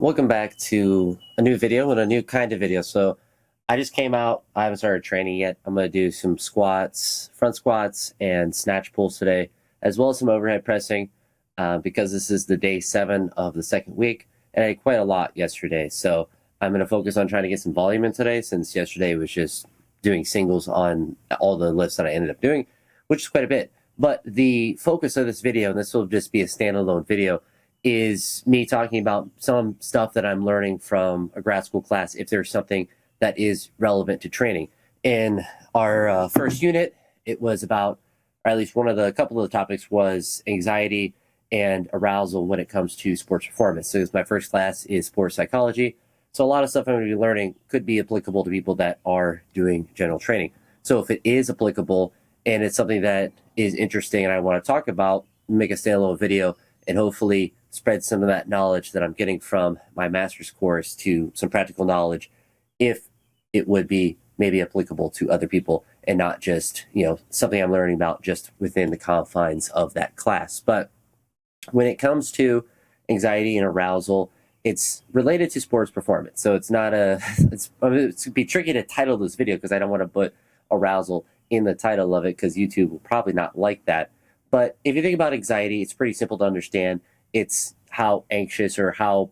Welcome back to a new video and a new kind of video. So I just came out. I haven't started training yet. I'm going to do some squats, front squats, and snatch pulls today, as well as some overhead pressing because this is the day 7 of the second week. And I did quite a lot yesterday. So I'm going to focus on trying to get some volume in today, since yesterday was just doing singles on all the lifts that I ended up doing, which is quite a bit. But the focus of this video, and this will just be a standalone video, is me talking about some stuff that I'm learning from a grad school class, if there's something that is relevant to training. In our first unit, it was about, or at least a couple of the topics was anxiety and arousal when it comes to sports performance. So my first class is sports psychology. So a lot of stuff I'm going to be learning could be applicable to people that are doing general training. So if it is applicable and it's something that is interesting and I want to talk about, make a standalone video and hopefully spread some of that knowledge that I'm getting from my master's course to some practical knowledge, if it would be maybe applicable to other people and not just, something I'm learning about just within the confines of that class. But when it comes to anxiety and arousal, it's related to sports performance. So it's not it's going to be tricky to title this video because I don't want to put arousal in the title of it because YouTube will probably not like that. But if you think about anxiety, it's pretty simple to understand. It's how anxious or how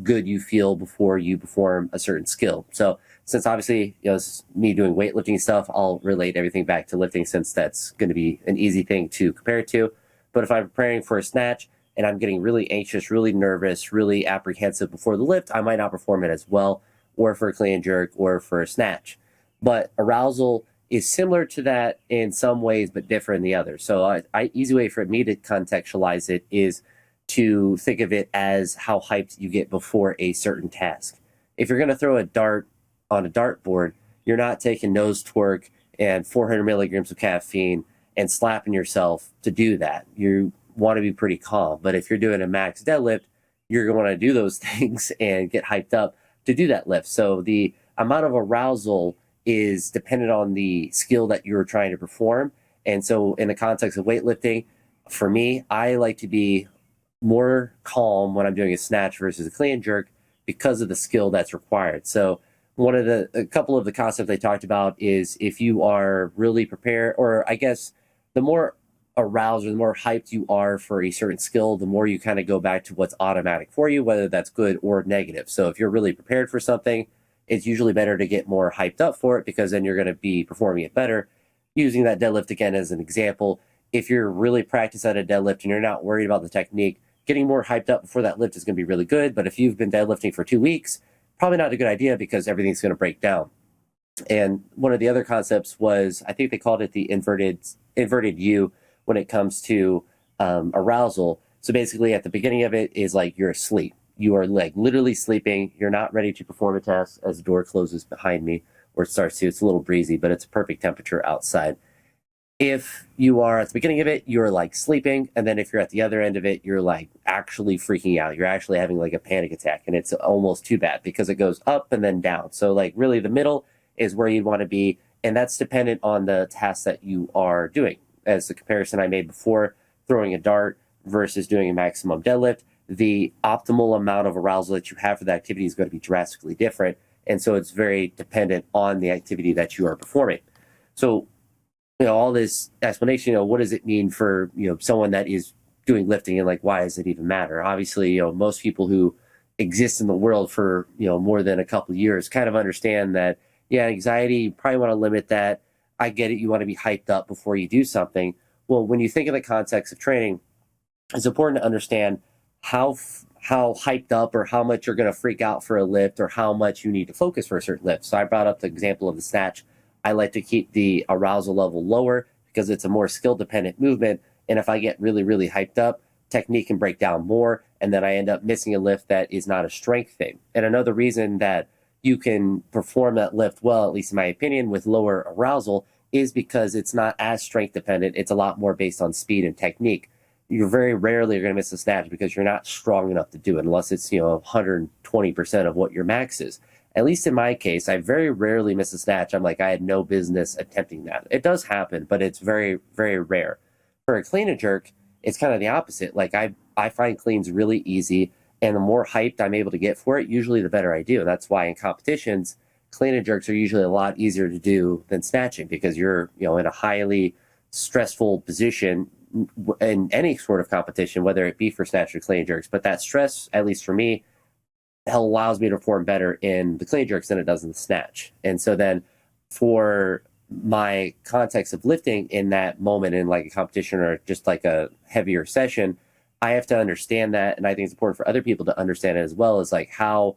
good you feel before you perform a certain skill. So since obviously, it's me doing weightlifting stuff, I'll relate everything back to lifting since that's going to be an easy thing to compare it to. But if I'm preparing for a snatch and I'm getting really anxious, really nervous, really apprehensive before the lift, I might not perform it as well, or for a clean and jerk, or for a snatch. But arousal is similar to that in some ways, but different in the others. So easy way for me to contextualize it is to think of it as how hyped you get before a certain task. If you're going to throw a dart on a dartboard, you're not taking nose torque and 400 milligrams of caffeine and slapping yourself to do that. You want to be pretty calm. But if you're doing a max deadlift, you're going to do those things and get hyped up to do that lift. So the amount of arousal is dependent on the skill that you're trying to perform. And so in the context of weightlifting, for me, I like to be more calm when I'm doing a snatch versus a clean and jerk because of the skill that's required. So a couple of the concepts they talked about is if you are really prepared, or I guess the more aroused or the more hyped you are for a certain skill, the more you kind of go back to what's automatic for you, whether that's good or negative. So if you're really prepared for something, it's usually better to get more hyped up for it because then you're going to be performing it better. Using that deadlift again as an example, if you're really practiced at a deadlift and you're not worried about the technique, getting more hyped up before that lift is going to be really good. But if you've been deadlifting for 2 weeks, probably not a good idea because everything's going to break down. And one of the other concepts was, I think they called it the inverted U when it comes to arousal. So basically at the beginning of it is like you're asleep. You are like literally sleeping. You're not ready to perform a task as the door closes behind me, or it starts to. It's a little breezy, but it's a perfect temperature outside. If you are at the beginning of it, you're like sleeping. And then if you're at the other end of it, you're like actually freaking out. You're actually having like a panic attack. And it's almost too bad because it goes up and then down. So like really the middle is where you'd want to be. And that's dependent on the task that you are doing. As the comparison I made before, throwing a dart versus doing a maximum deadlift, the optimal amount of arousal that you have for the activity is going to be drastically different. And so it's very dependent on the activity that you are performing. So all this explanation, what does it mean for, someone that is doing lifting, and like, why does it even matter? Obviously, most people who exist in the world for, more than a couple of years kind of understand that, anxiety, you probably want to limit that. I get it. You want to be hyped up before you do something. Well, when you think in the context of training, it's important to understand how hyped up or how much you're going to freak out for a lift or how much you need to focus for a certain lift. So I brought up the example of the snatch. I like to keep the arousal level lower because it's a more skill-dependent movement. And if I get really, really hyped up, technique can break down more, and then I end up missing a lift that is not a strength thing. And another reason that you can perform that lift well, at least in my opinion, with lower arousal is because it's not as strength-dependent. It's a lot more based on speed and technique. You're very rarely going to miss a snatch because you're not strong enough to do it unless it's 120% of what your max is. At least in my case, I very rarely miss a snatch. I'm like, I had no business attempting that. It does happen, but it's very, very rare. For a clean and jerk, it's kind of the opposite. Like I find cleans really easy. And the more hyped I'm able to get for it, usually the better I do. And that's why in competitions, clean and jerks are usually a lot easier to do than snatching, because you're, in a highly stressful position in any sort of competition, whether it be for snatch or clean and jerks. But that stress, at least for me, allows me to perform better in the clean and jerks than it does in the snatch. And so then for my context of lifting in that moment in like a competition or just like a heavier session, I have to understand that. And I think it's important for other people to understand it as well, as like how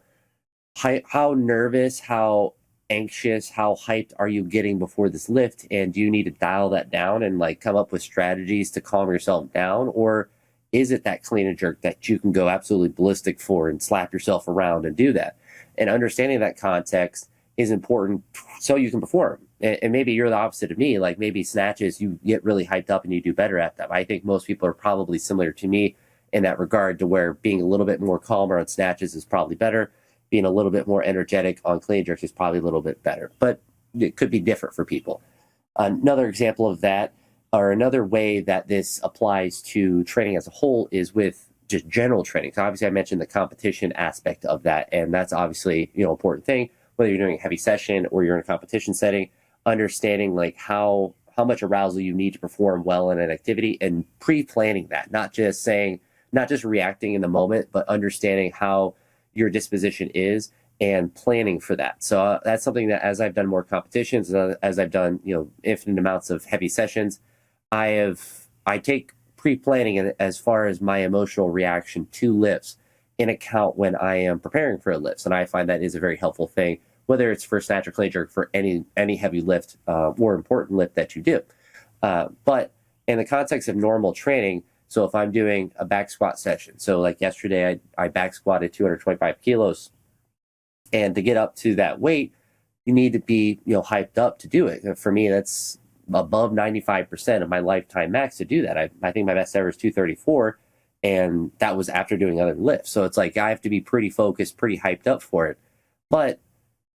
nervous, how anxious, how hyped are you getting before this lift? And do you need to dial that down and like come up with strategies to calm yourself down? Or is it that clean and jerk that you can go absolutely ballistic for and slap yourself around and do that? And understanding that context is important so you can perform. And maybe you're the opposite of me. Like maybe snatches, you get really hyped up and you do better at them. I think most people are probably similar to me in that regard, to where being a little bit more calmer on snatches is probably better. Being a little bit more energetic on clean and jerks is probably a little bit better, but it could be different for people. Another example of that, or another way that this applies to training as a whole, is with just general training. So obviously I mentioned the competition aspect of that, and that's obviously, important thing, whether you're doing a heavy session or you're in a competition setting, understanding like how much arousal you need to perform well in an activity and pre-planning that, not just reacting in the moment, but understanding how your disposition is and planning for that. So that's something that, as I've done more competitions, as I've done, infinite amounts of heavy sessions, I take pre-planning as far as my emotional reaction to lifts in account when I am preparing for a lift. And I find that is a very helpful thing, whether it's for snatch or clean jerk, for any heavy lift, or important lift that you do. But in the context of normal training, so if I'm doing a back squat session, so like yesterday, I back squatted 225 kilos, and to get up to that weight, you need to be, hyped up to do it. For me, that's above 95% of my lifetime max to do that. I think my best ever is 234, and that was after doing other lifts. So it's like I have to be pretty focused, pretty hyped up for it. But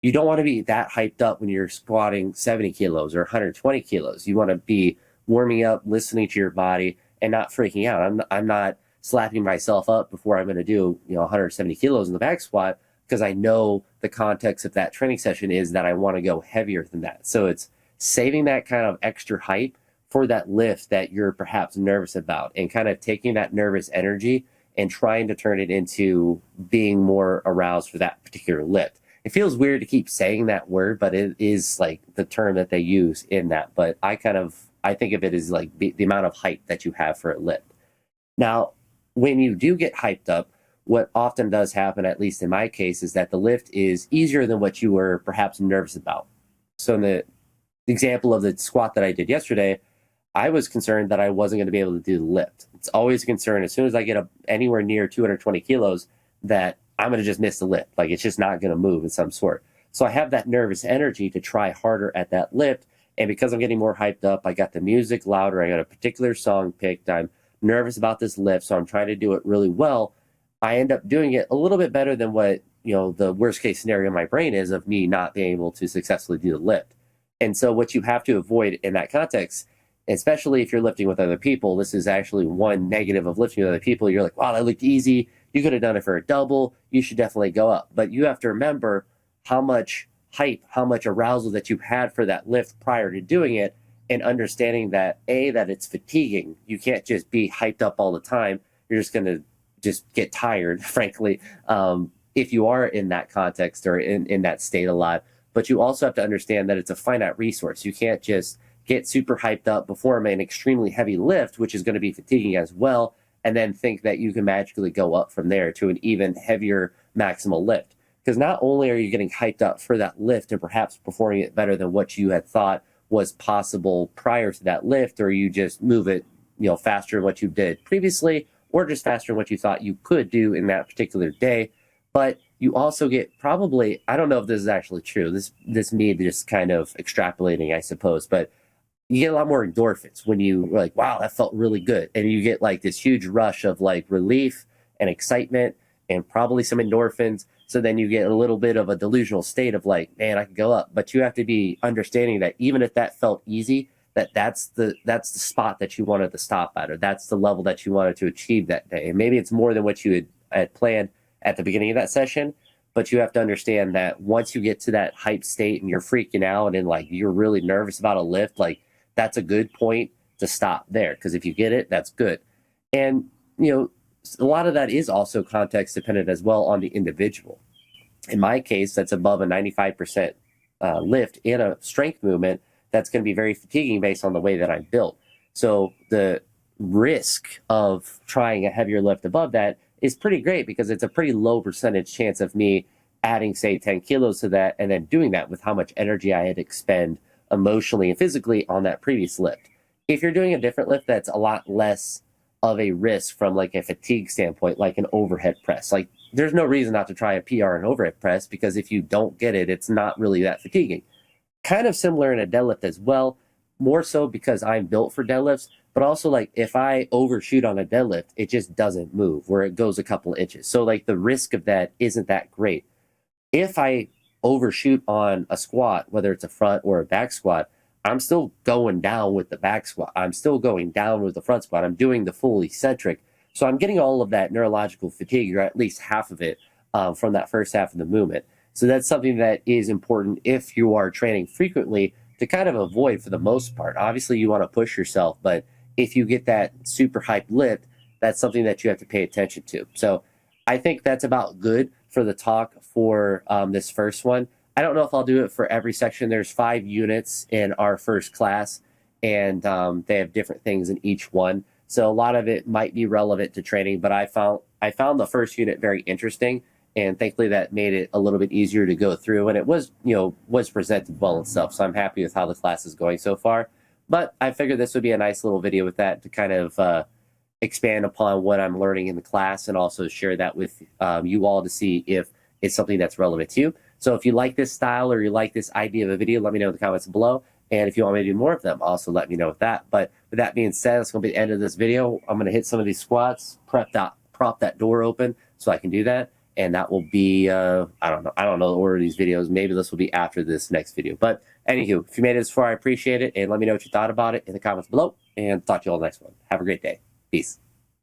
you don't want to be that hyped up when you're squatting 70 kilos or 120 kilos. You want to be warming up, listening to your body, and not freaking out. I'm not slapping myself up before I'm going to do 170 kilos in the back squat, because I know the context of that training session is that I want to go heavier than that. So it's saving that kind of extra hype for that lift that you're perhaps nervous about, and kind of taking that nervous energy and trying to turn it into being more aroused for that particular lift. It feels weird to keep saying that word, but it is like the term that they use in that. But I think of it as like the amount of hype that you have for a lift. Now, when you do get hyped up, what often does happen, at least in my case, is that the lift is easier than what you were perhaps nervous about. So in the example of the squat that I did yesterday, I was concerned that I wasn't going to be able to do the lift. It's always a concern as soon as I get up anywhere near 220 kilos that I'm going to just miss the lift. Like it's just not going to move in some sort. So I have that nervous energy to try harder at that lift. And because I'm getting more hyped up, I got the music louder. I got a particular song picked. I'm nervous about this lift, so I'm trying to do it really well. I end up doing it a little bit better than what, the worst case scenario in my brain is of me not being able to successfully do the lift. And so what you have to avoid in that context, especially if you're lifting with other people, this is actually one negative of lifting with other people. You're like, wow, that looked easy. You could have done it for a double. You should definitely go up. But you have to remember how much hype, how much arousal that you had for that lift prior to doing it, and understanding that that it's fatiguing. You can't just be hyped up all the time. You're just going to just get tired, frankly, if you are in that context or in that state a lot. But you also have to understand that it's a finite resource. You can't just get super hyped up, perform an extremely heavy lift, which is going to be fatiguing as well, and then think that you can magically go up from there to an even heavier maximal lift. Because not only are you getting hyped up for that lift and perhaps performing it better than what you had thought was possible prior to that lift, or you just move it, faster than what you did previously, or just faster than what you thought you could do in that particular day, but you also get probably, I don't know if this is actually true, this me just kind of extrapolating, I suppose, but you get a lot more endorphins when you are like, wow, that felt really good. And you get like this huge rush of like relief and excitement and probably some endorphins. So then you get a little bit of a delusional state of like, man, I could go up. But you have to be understanding that even if that felt easy, that's the spot that you wanted to stop at, or that's the level that you wanted to achieve that day. And maybe it's more than what you had planned. at the beginning of that session. But you have to understand that once you get to that hype state and you're freaking out and like you're really nervous about a lift, like that's a good point to stop there. Because if you get it, that's good. And, a lot of that is also context dependent as well on the individual. In my case, that's above a 95% lift in a strength movement. That's going to be very fatiguing based on the way that I'm built. So the risk of trying a heavier lift above that is pretty great because it's a pretty low percentage chance of me adding, say, 10 kilos to that and then doing that with how much energy I had to expend emotionally and physically on that previous lift. If you're doing a different lift that's a lot less of a risk from like a fatigue standpoint, like an overhead press, like there's no reason not to try a PR and overhead press because if you don't get it, it's not really that fatiguing. Kind of similar in a deadlift as well, more so because I'm built for deadlifts, but also like if I overshoot on a deadlift, it just doesn't move where it goes a couple inches. So like the risk of that isn't that great. If I overshoot on a squat, whether it's a front or a back squat, I'm still going down with the back squat. I'm still going down with the front squat. I'm doing the full eccentric. So I'm getting all of that neurological fatigue, or at least half of it, from that first half of the movement. So that's something that is important if you are training frequently to kind of avoid for the most part. Obviously, you want to push yourself, but if you get that super hype lift, that's something that you have to pay attention to. So I think that's about good for the talk for this first one. I don't know if I'll do it for every section. There's 5 units in our first class, and they have different things in each one. So a lot of it might be relevant to training, but I found the first unit very interesting, and thankfully that made it a little bit easier to go through. And it was, was presented well and stuff. So I'm happy with how the class is going so far. But I figured this would be a nice little video with that to kind of expand upon what I'm learning in the class and also share that with you all to see if it's something that's relevant to you. So if you like this style or you like this idea of a video, let me know in the comments below. And if you want me to do more of them, also let me know with that. But with that being said, it's going to be the end of this video. I'm going to hit some of these squats, prop that door open so I can do that. And that will be, I don't know the order of these videos. Maybe this will be after this next video. But anywho, if you made it this far, I appreciate it. And let me know what you thought about it in the comments below. And talk to you all next one. Have a great day. Peace.